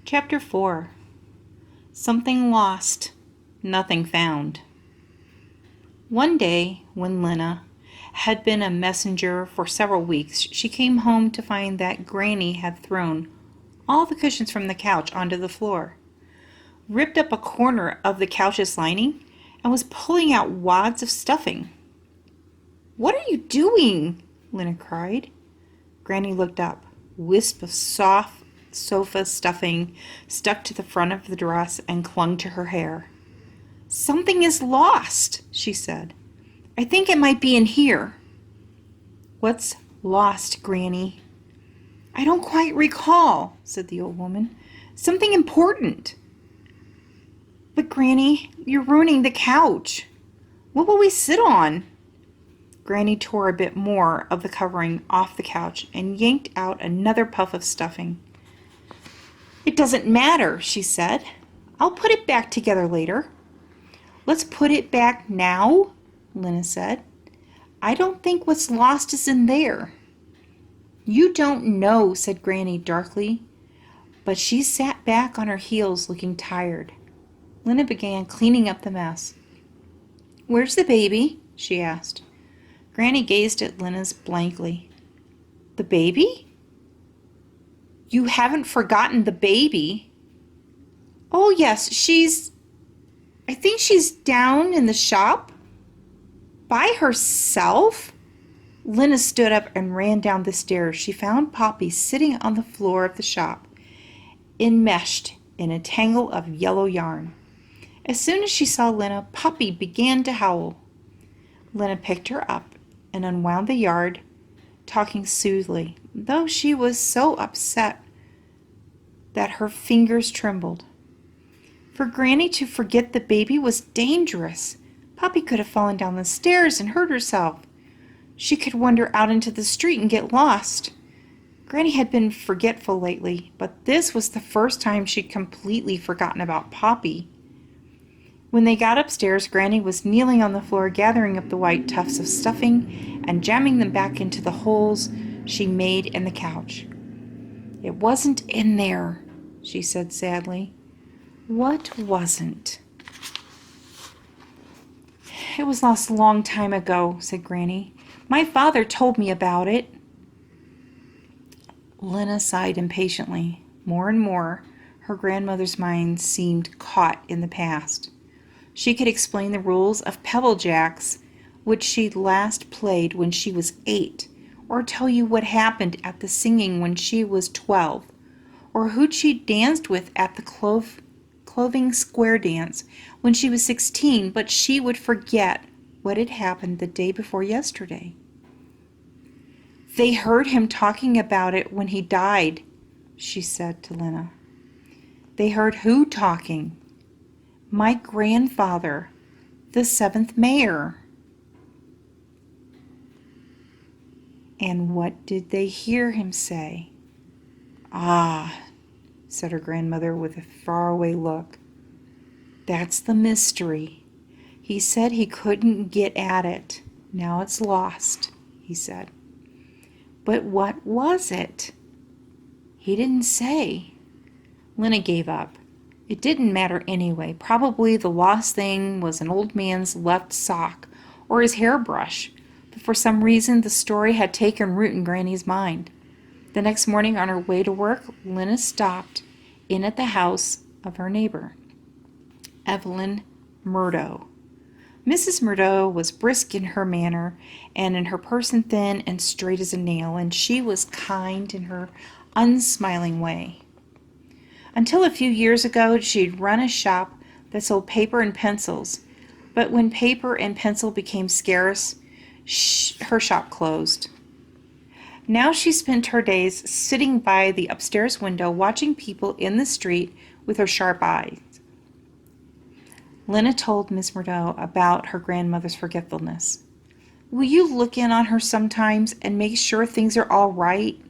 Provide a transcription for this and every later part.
Chapter 4. Something lost, nothing found. One day, when Lina had been a messenger for several weeks, she came home to find that Granny had thrown all the cushions from the couch onto the floor, ripped up a corner of the couch's lining, and was pulling out wads of stuffing. "What are you doing?" Lina cried. Granny looked up. Wisp of soft sofa stuffing stuck to the front of the dress and clung to her hair. "Something is lost," she said. "I think it might be in here." "What's lost, Granny?" "I don't quite recall," said the old woman. "Something important." "But Granny, you're ruining the couch. What will we sit on?" Granny tore a bit more of the covering off the couch and yanked out another puff of stuffing. "It doesn't matter," she said. "I'll put it back together later." "Let's put it back now," Lina said. "I don't think what's lost is in there." "You don't know," said Granny darkly, but she sat back on her heels looking tired. Lina began cleaning up the mess. "Where's the baby?" she asked. Granny gazed at Lina's blankly. "The baby? You haven't forgotten the baby?" "Oh, yes, I think she's down in the shop." "By herself?" Lina stood up and ran down the stairs. She found Poppy sitting on the floor of the shop, enmeshed in a tangle of yellow yarn. As soon as she saw Lina, Poppy began to howl. Lina picked her up and unwound the yarn, talking soothingly, though she was so upset that her fingers trembled. For Granny to forget the baby was dangerous. Poppy could have fallen down the stairs and hurt herself. She could wander out into the street and get lost. Granny had been forgetful lately, but this was the first time she'd completely forgotten about Poppy. When they got upstairs, Granny was kneeling on the floor, gathering up the white tufts of stuffing and jamming them back into the holes she made in the couch. "It wasn't in there," she said sadly. "What wasn't?" "It was lost a long time ago," said Granny. "My father told me about it." Lina sighed impatiently. More and more, her grandmother's mind seemed caught in the past. She could explain the rules of pebble jacks, which she'd last played when she was 8, or tell you what happened at the singing when she was 12, or who she danced with at the clothing square dance when she was 16, but she would forget what had happened the day before yesterday. "They heard him talking about it when he died," she said to Lina. "They heard who talking?" "My grandfather, the 7th mayor." "And what did they hear him say?" "Ah," said her grandmother with a faraway look. "That's the mystery. He said he couldn't get at it. Now it's lost," he said. "But what was it?" "He didn't say." Lina gave up. It didn't matter anyway. Probably the lost thing was an old man's left sock or his hairbrush, but for some reason the story had taken root in Granny's mind. The next morning on her way to work, Lina stopped in at the house of her neighbor, Evelyn Murdo. Mrs. Murdo was brisk in her manner, and in her person thin and straight as a nail, and she was kind in her unsmiling way. Until a few years ago, she'd run a shop that sold paper and pencils, but when paper and pencil became scarce, her shop closed. Now she spent her days sitting by the upstairs window watching people in the street with her sharp eyes. Lina told Miss Murdo about her grandmother's forgetfulness. "Will you look in on her sometimes and make sure things are all right?"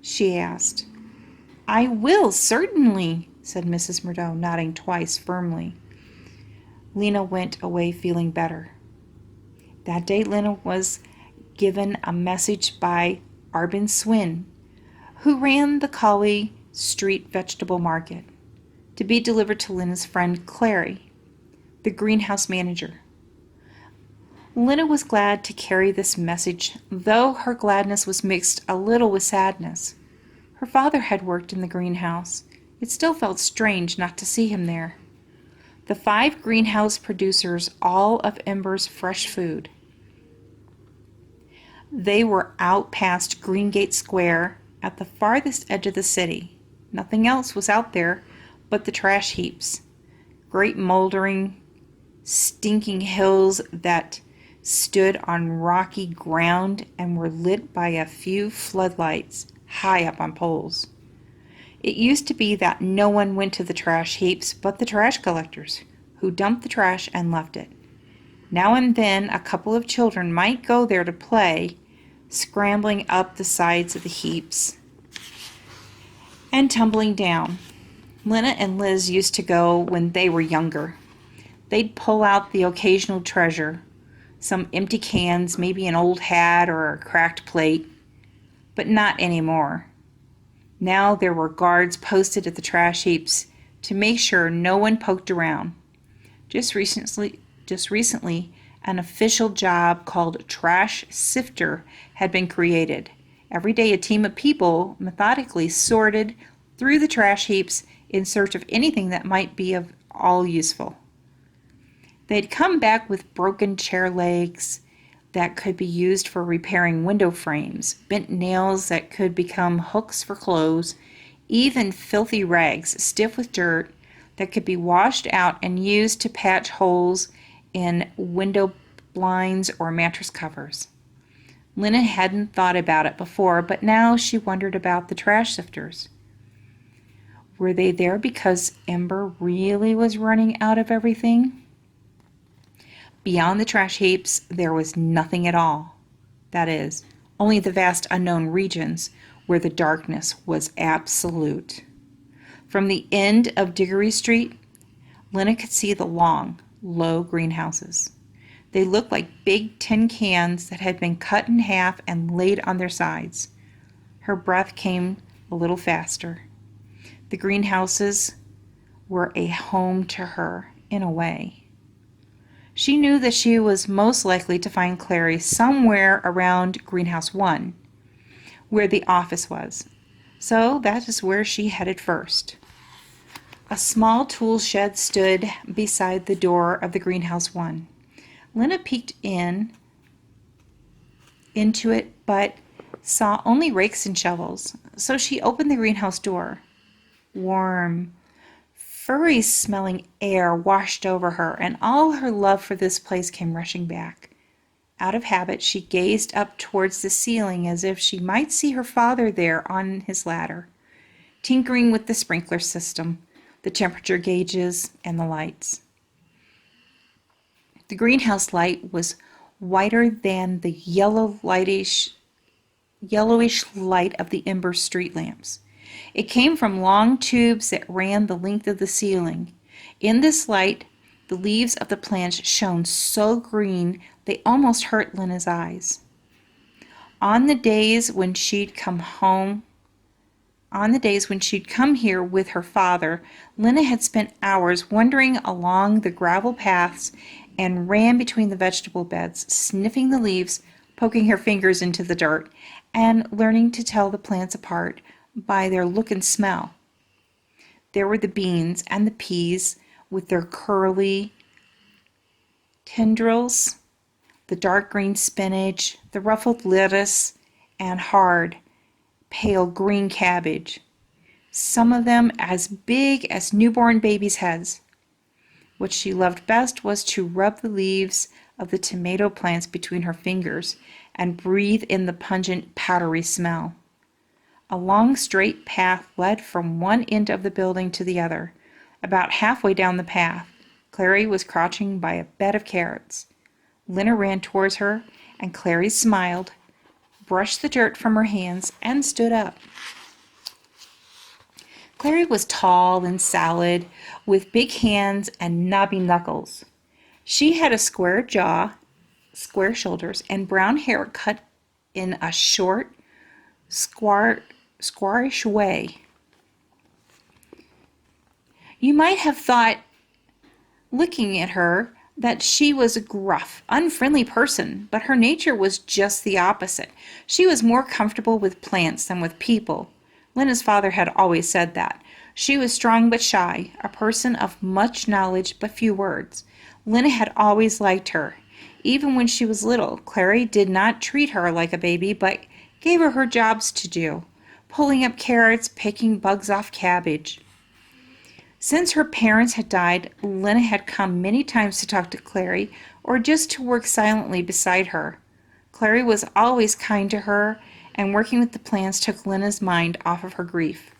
she asked. "I will, certainly," said Mrs. Murdo, nodding twice firmly. Lina went away feeling better. That day Lina was given a message by Arbin Swin, who ran the Colley Street vegetable market. to be delivered to Lina's friend Clary, the greenhouse manager. Lina was glad to carry this message, though her gladness was mixed a little with sadness. Her father had worked in the greenhouse. It still felt strange not to see him there. The 5 greenhouse producers all of Ember's fresh food. They were out past Greengate Square at the farthest edge of the city. Nothing else was out there but the trash heaps, great moldering, stinking hills that stood on rocky ground and were lit by a few floodlights high up on poles. It used to be that no one went to the trash heaps but the trash collectors, who dumped the trash and left it. Now and then a couple of children might go there to play, scrambling up the sides of the heaps and tumbling down. Lina and Liz used to go when they were younger. They'd pull out the occasional treasure, some empty cans, maybe an old hat or a cracked plate, but not anymore. Now there were guards posted at the trash heaps to make sure no one poked around. Just recently, an official job called trash sifter had been created. Every day a team of people methodically sorted through the trash heaps in search of anything that might be of all useful. They'd come back with broken chair legs that could be used for repairing window frames, bent nails that could become hooks for clothes, even filthy rags stiff with dirt that could be washed out and used to patch holes in window blinds or mattress covers. Lina hadn't thought about it before, but now she wondered about the trash sifters. Were they there because Ember really was running out of everything? Beyond the trash heaps, there was nothing at all. That is, only the vast unknown regions where the darkness was absolute. From the end of Diggory Street, Lina could see the long, low greenhouses. They looked like big tin cans that had been cut in half and laid on their sides. Her breath came a little faster. The greenhouses were a home to her, in a way. She knew that she was most likely to find Clary somewhere around Greenhouse 1, where the office was. So that is where she headed first. A small tool shed stood beside the door of the Greenhouse 1. Lina peeked into it, but saw only rakes and shovels, so she opened the greenhouse door. Warm, furry-smelling air washed over her, and all her love for this place came rushing back. Out of habit, she gazed up towards the ceiling as if she might see her father there on his ladder, tinkering with the sprinkler system, the temperature gauges, and the lights. The greenhouse light was whiter than the yellowish light of the Ember street lamps. It came from long tubes that ran the length of the ceiling. In this light, the leaves of the plants shone so green they almost hurt Lina's eyes. On the days when she'd come here with her father, Lina had spent hours wandering along the gravel paths and ran between the vegetable beds, sniffing the leaves, poking her fingers into the dirt, and learning to tell the plants apart by their look and smell. There were the beans and the peas with their curly tendrils, the dark green spinach, the ruffled lettuce, and hard, pale green cabbage, some of them as big as newborn babies' heads. What she loved best was to rub the leaves of the tomato plants between her fingers and breathe in the pungent, powdery smell. A long straight path led from one end of the building to the other. About halfway down the path, Clary was crouching by a bed of carrots. Lina ran towards her, and Clary smiled, brushed the dirt from her hands, and stood up. Clary was tall and salad, with big hands and knobby knuckles. She had a square jaw, square shoulders, and brown hair cut in a short, squarish way. You might have thought, looking at her, that she was a gruff, unfriendly person, but her nature was just the opposite. She was more comfortable with plants than with people. Lina's father had always said that. She was strong but shy, a person of much knowledge but few words. Lina had always liked her. Even when she was little, Clary did not treat her like a baby, but gave her jobs to do, pulling up carrots, picking bugs off cabbage. Since her parents had died, Lina had come many times to talk to Clary or just to work silently beside her. Clary was always kind to her, and working with the plants took Lina's mind off of her grief.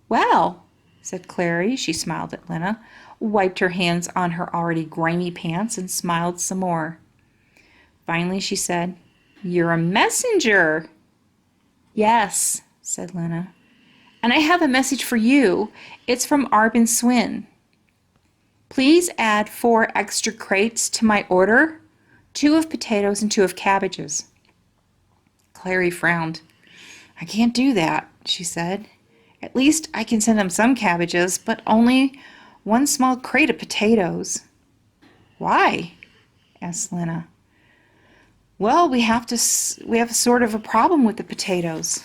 "Well," said Clary. She smiled at Lina, wiped her hands on her already grimy pants, and smiled some more. Finally she said, "You're a messenger." "Yes," said Lina. "And I have a message for you. It's from Arbin Swin. Please add 4 extra crates to my order, 2 of potatoes and 2 of cabbages." Clary frowned. "I can't do that," she said. "At least I can send them some cabbages, but only 1 small crate of potatoes." "Why?" asked Lina. "Well, we have sort of a problem with the potatoes."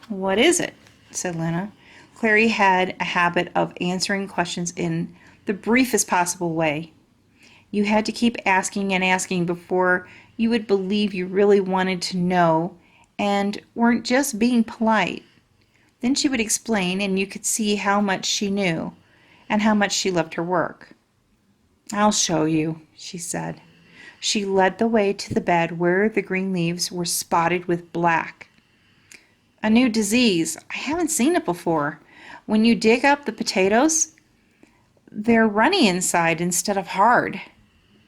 "What is it?" said Lina. Clary had a habit of answering questions in the briefest possible way. You had to keep asking and asking before you would believe you really wanted to know and weren't just being polite. Then she would explain, and you could see how much she knew and how much she loved her work. "I'll show you," she said. She led the way to the bed where the green leaves were spotted with black. "A new disease. I haven't seen it before. When you dig up the potatoes, they're runny inside instead of hard,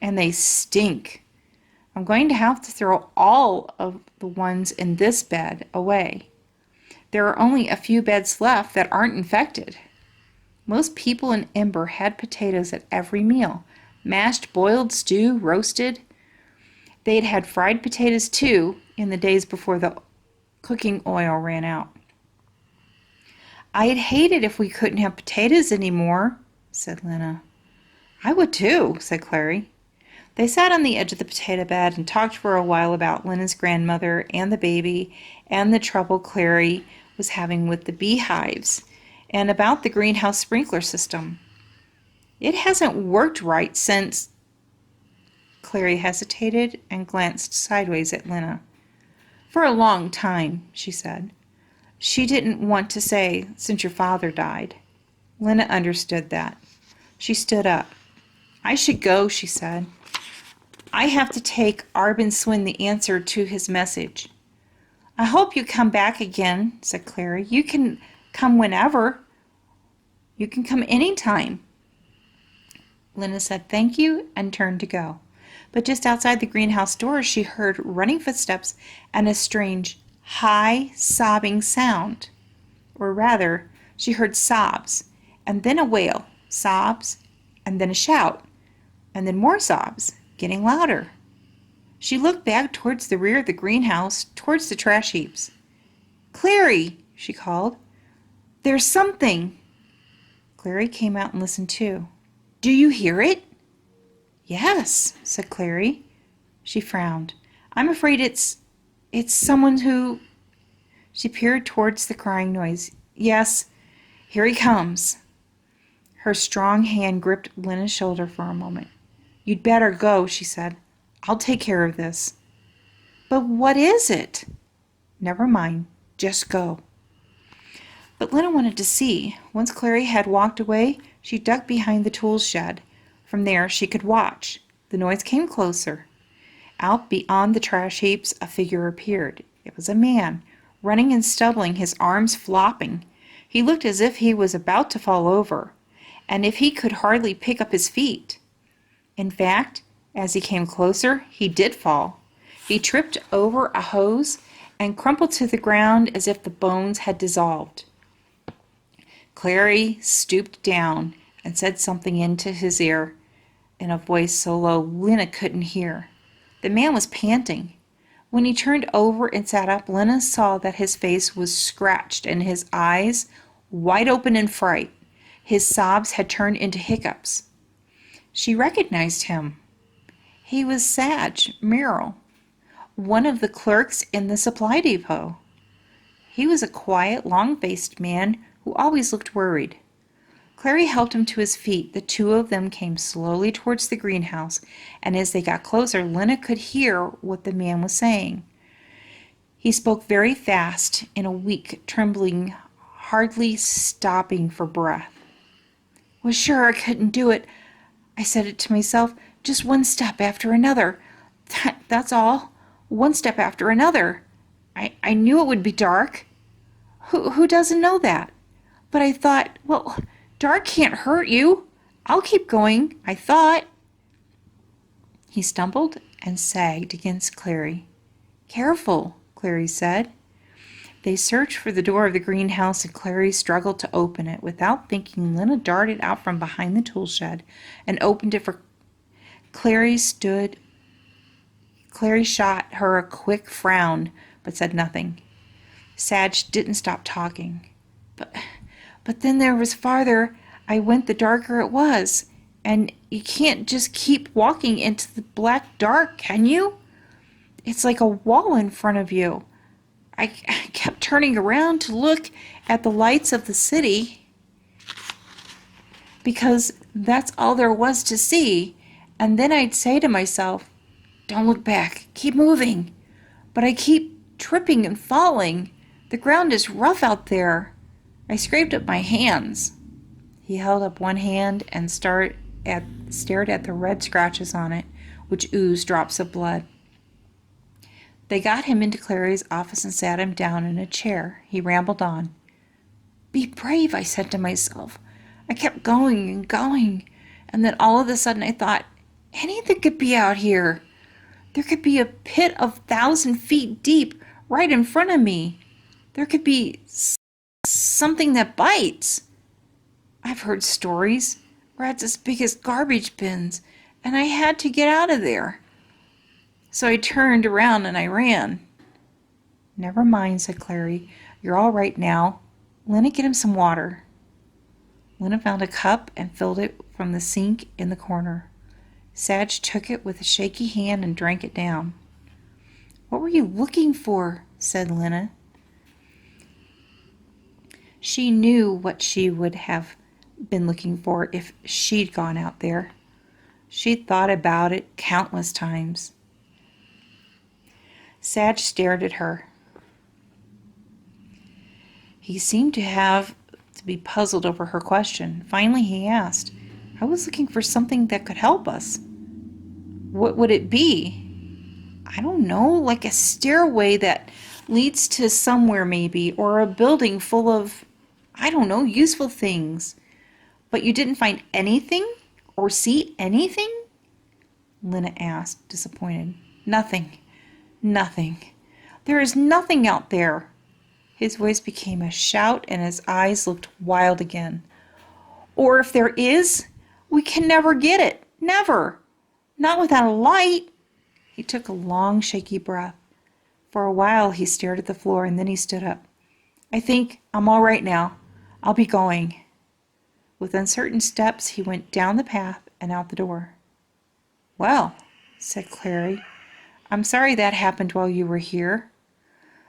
and they stink. I'm going to have to throw all of the ones in this bed away. There are only a few beds left that aren't infected." Most people in Ember had potatoes at every meal. Mashed, boiled, stew, roasted. They'd had fried potatoes too in the days before the cooking oil ran out. "I'd hate it if we couldn't have potatoes anymore," said Lina. "I would too," said Clary. They sat on the edge of the potato bed and talked for a while about Lina's grandmother and the baby and the trouble Clary was having with the beehives and about the greenhouse sprinkler system. "It hasn't worked right since—" Clary hesitated and glanced sideways at Lina. "For a long time," she said. She didn't want to say, "since your father died." Lina understood that. She stood up. "I should go," she said. "I have to take Arbin Swin the answer to his message." "I hope you come back again," said Clary. "You can come whenever. You can come anytime." Lina said thank you and turned to go. But just outside the greenhouse door, she heard running footsteps and a strange, high, sobbing sound. Or rather, she heard sobs, and then a wail, sobs, and then a shout, and then more sobs, getting louder. She looked back towards the rear of the greenhouse, towards the trash heaps. "Clary," she called. "There's something." Clary came out and listened too. "Do you hear it?" "Yes," said Clary. She frowned. "I'm afraid it's someone who—" She peered towards the crying noise. "Yes, here he comes." Her strong hand gripped Lina's shoulder for a moment. "You'd better go," she said. "I'll take care of this." "But what is it?" "Never mind. Just go." But Lina wanted to see. Once Clary had walked away, she ducked behind the tool shed. From there she could watch. The noise came closer. Out beyond the trash heaps, a figure appeared. It was a man, running and stumbling, his arms flopping. He looked as if he was about to fall over, and if he could hardly pick up his feet. In fact, as he came closer, he did fall. He tripped over a hose and crumpled to the ground as if the bones had dissolved. Clary stooped down and said something into his ear in a voice so low Lina couldn't hear. The man was panting. When he turned over and sat up, Lina saw that his face was scratched and his eyes wide open in fright. His sobs had turned into hiccups. She recognized him. He was Meryl, one of the clerks in the supply depot. He was a quiet, long-faced man who always looked worried. Clary helped him to his feet. The two of them came slowly towards the greenhouse, and as they got closer, Lina could hear what the man was saying. He spoke very fast, in a weak, trembling, hardly stopping for breath. "Was sure I couldn't do it. I said it to myself, just one step after another. That's all. One step after another. I knew it would be dark. Who doesn't know that? But I thought, well, dark can't hurt you. I'll keep going, I thought." He stumbled and sagged against Clary. "Careful," Clary said. They searched for the door of the greenhouse, and Clary struggled to open it. Without thinking, Lina darted out from behind the tool shed and opened it for Clary. Clary shot her a quick frown, but said nothing. Sadge didn't stop talking. But then there was farther I went, the darker it was. And you can't just keep walking into the black dark, can you? It's like a wall in front of you. I kept turning around to look at the lights of the city because that's all there was to see. And then I'd say to myself, don't look back, keep moving. But I keep tripping and falling. The ground is rough out there. I scraped up my hands. He held up one hand and stared at the red scratches on it, which oozed drops of blood. They got him into Clary's office and sat him down in a chair. He rambled on. "Be brave," I said to myself. I kept going and going, and then all of a sudden I thought, anything could be out here. There could be a pit 1,000 feet deep right in front of me. There could be something that bites. I've heard stories, rats as big as garbage bins, and I had to get out of there. So I turned around and I ran. "Never mind," said Clary. "You're all right now. Lina, get him some water." Lina found a cup and filled it from the sink in the corner. Sadge took it with a shaky hand and drank it down. "What were you looking for?" said Lina. She knew what she would have been looking for if she'd gone out there. She'd thought about it countless times. Sadge stared at her. He seemed to be puzzled over her question. Finally he asked, "I was looking for something that could help us." "What would it be?" "I don't know, like a stairway that leads to somewhere maybe, or a building full of, I don't know, useful things." "But you didn't find anything or see anything?" Lina asked, disappointed. Nothing. There is nothing out there." His voice became a shout and his eyes looked wild again. "Or if there is, we can never get it. Never. Not without a light." He took a long, shaky breath. For a while he stared at the floor and then he stood up. "I think I'm all right now. I'll be going." With uncertain steps he went down the path and out the door. "Well," said Clary, "I'm sorry that happened while you were here.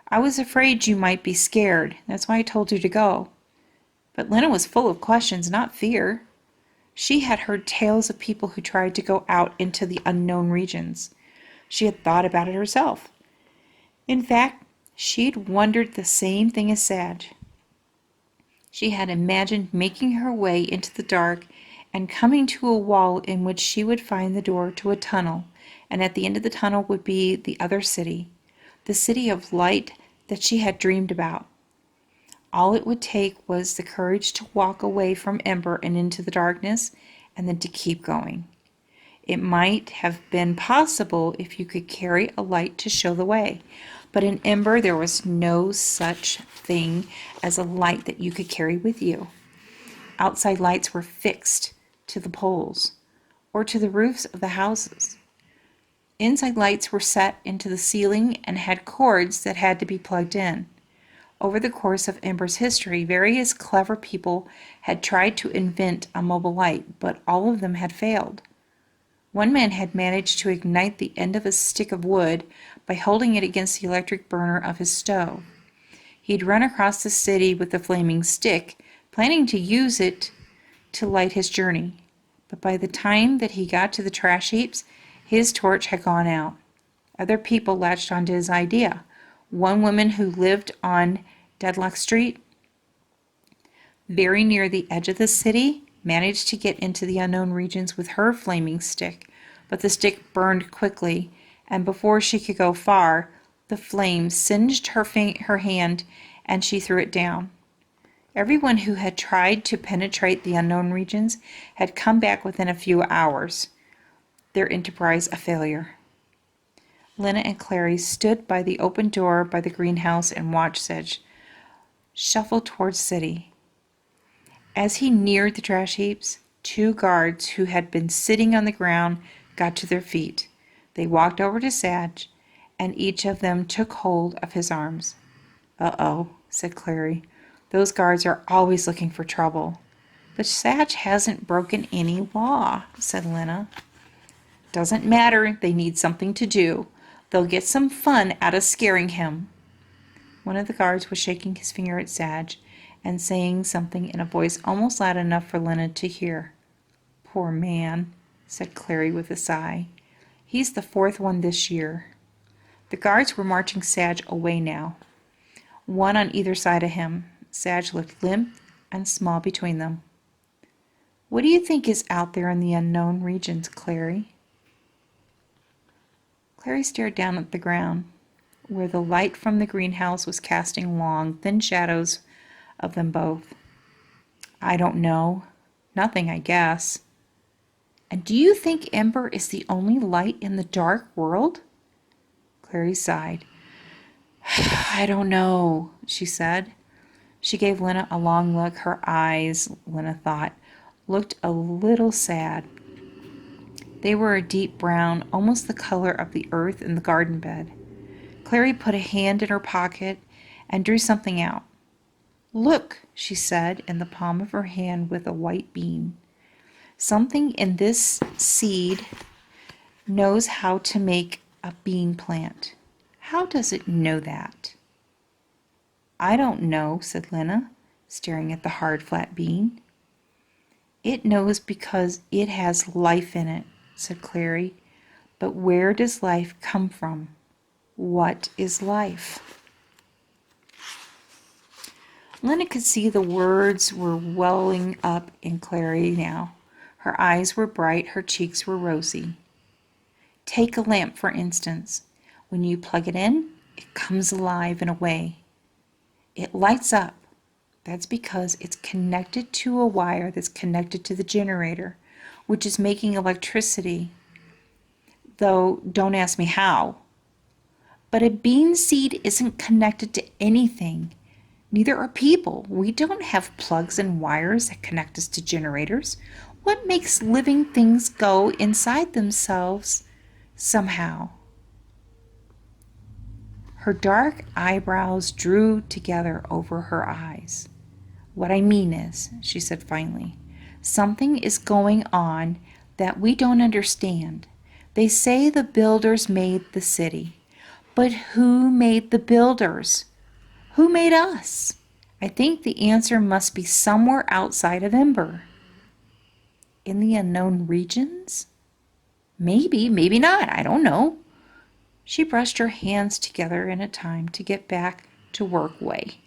I was afraid you might be scared. That's why I told you to go." But Lina was full of questions, not fear. She had heard tales of people who tried to go out into the unknown regions. She had thought about it herself. In fact, she'd wondered the same thing as Sadge. She had imagined making her way into the dark and coming to a wall in which she would find the door to a tunnel, and at the end of the tunnel would be the other city, the city of light that she had dreamed about. All it would take was the courage to walk away from Ember and into the darkness, and then to keep going. It might have been possible if you could carry a light to show the way, but in Ember there was no such thing as a light that you could carry with you. Outside lights were fixed to the poles or to the roofs of the houses. Inside lights were set into the ceiling and had cords that had to be plugged in. Over the course of Ember's history, various clever people had tried to invent a mobile light, but all of them had failed. One man had managed to ignite the end of a stick of wood by holding it against the electric burner of his stove. He'd run across the city with the flaming stick, planning to use it to light his journey. But by the time that he got to the trash heaps, his torch had gone out. Other people latched onto his idea. One woman who lived on Deadlock Street, very near the edge of the city, managed to get into the unknown regions with her flaming stick, but the stick burned quickly, and before she could go far, the flame singed her hand and she threw it down. Everyone who had tried to penetrate the unknown regions had come back within a few hours, their enterprise a failure. Lina and Clary stood by the open door by the greenhouse and watched Sedge shuffle towards city. As he neared the trash heaps, 2 guards who had been sitting on the ground got to their feet. They walked over to Sedge, and each of them took hold of his arms. "Uh-oh," said Clary. "Those guards are always looking for trouble." "But Sedge hasn't broken any law," said Lina. "Doesn't matter. They need something to do. They'll get some fun out of scaring him." One of the guards was shaking his finger at Sedge and saying something in a voice almost loud enough for Lina to hear. "Poor man," said Clary with a sigh. "He's the 4th one this year." The guards were marching Sedge away now, one on either side of him. Sedge looked limp and small between them. "What do you think is out there in the unknown regions, Clary?" Clary stared down at the ground, where the light from the greenhouse was casting long, thin shadows of them both. "I don't know. Nothing, I guess." "And do you think Ember is the only light in the dark world?" Clary sighed. "I don't know," she said. She gave Lina a long look. Her eyes, Lina thought, looked a little sad. They were a deep brown, almost the color of the earth in the garden bed. Clary put a hand in her pocket and drew something out. "Look," she said, in the palm of her hand with a white bean. "Something in this seed knows how to make a bean plant. How does it know that?" "I don't know," said Lina, staring at the hard, flat bean. "It knows because it has life in it," said Clary. "But where does life come from? What is life?" Lina could see the words were welling up in Clary now. Her eyes were bright, her cheeks were rosy. "Take a lamp, for instance. When you plug it in, it comes alive in a way. It lights up. That's because it's connected to a wire that's connected to the generator, which is making electricity. Though, don't ask me how. But a bean seed isn't connected to anything. Neither are people. We don't have plugs and wires that connect us to generators. What makes living things go inside themselves somehow?" Her dark eyebrows drew together over her eyes. "What I mean is," she said finally, "something is going on that we don't understand. They say the builders made the city. But who made the builders? Who made us? I think the answer must be somewhere outside of Ember." "In the unknown regions?" "Maybe, maybe not. I don't know." She brushed her hands together in a time to get back to work way.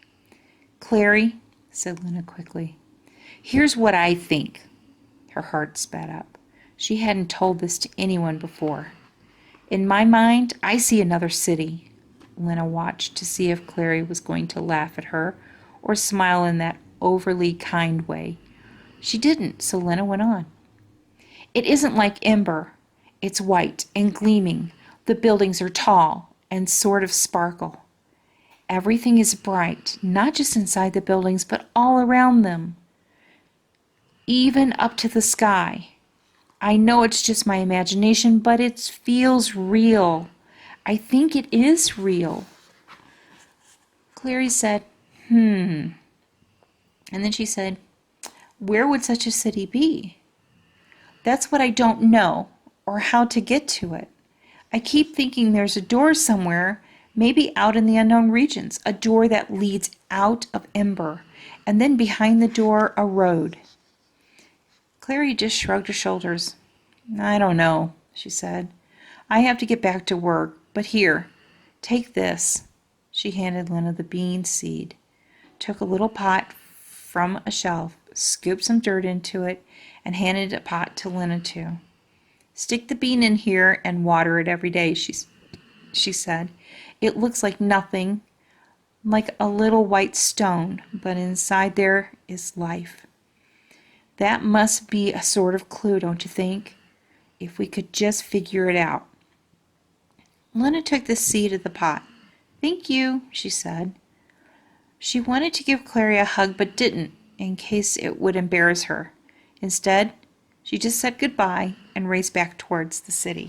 "Clary," said Lina quickly, "here's what I think." Her heart sped up. She hadn't told this to anyone before. "In my mind, I see another city." Lina watched to see if Clary was going to laugh at her or smile in that overly kind way. She didn't, so Lina went on. "It isn't like Ember. It's white and gleaming. The buildings are tall and sort of sparkle. Everything is bright, not just inside the buildings, but all around them, even up to the sky. I know it's just my imagination, but it feels real. I think it is real." Clary said, And then she said, "Where would such a city be?" "That's what I don't know, or how to get to it. I keep thinking there's a door somewhere, maybe out in the unknown regions, a door that leads out of Ember, and then behind the door a road." Clary just shrugged her shoulders. "I don't know," she said. "I have to get back to work, but here, take this." She handed Lina the bean seed, took a little pot from a shelf, scooped some dirt into it, and handed a pot to Lina too. "Stick the bean in here and water it every day," she said. "It looks like nothing, like a little white stone, but inside there is life. That must be a sort of clue, don't you think? If we could just figure it out." Lina took the seed of the pot. "Thank you," she said. She wanted to give Clary a hug but didn't, in case it would embarrass her. Instead, she just said goodbye and raced back towards the city.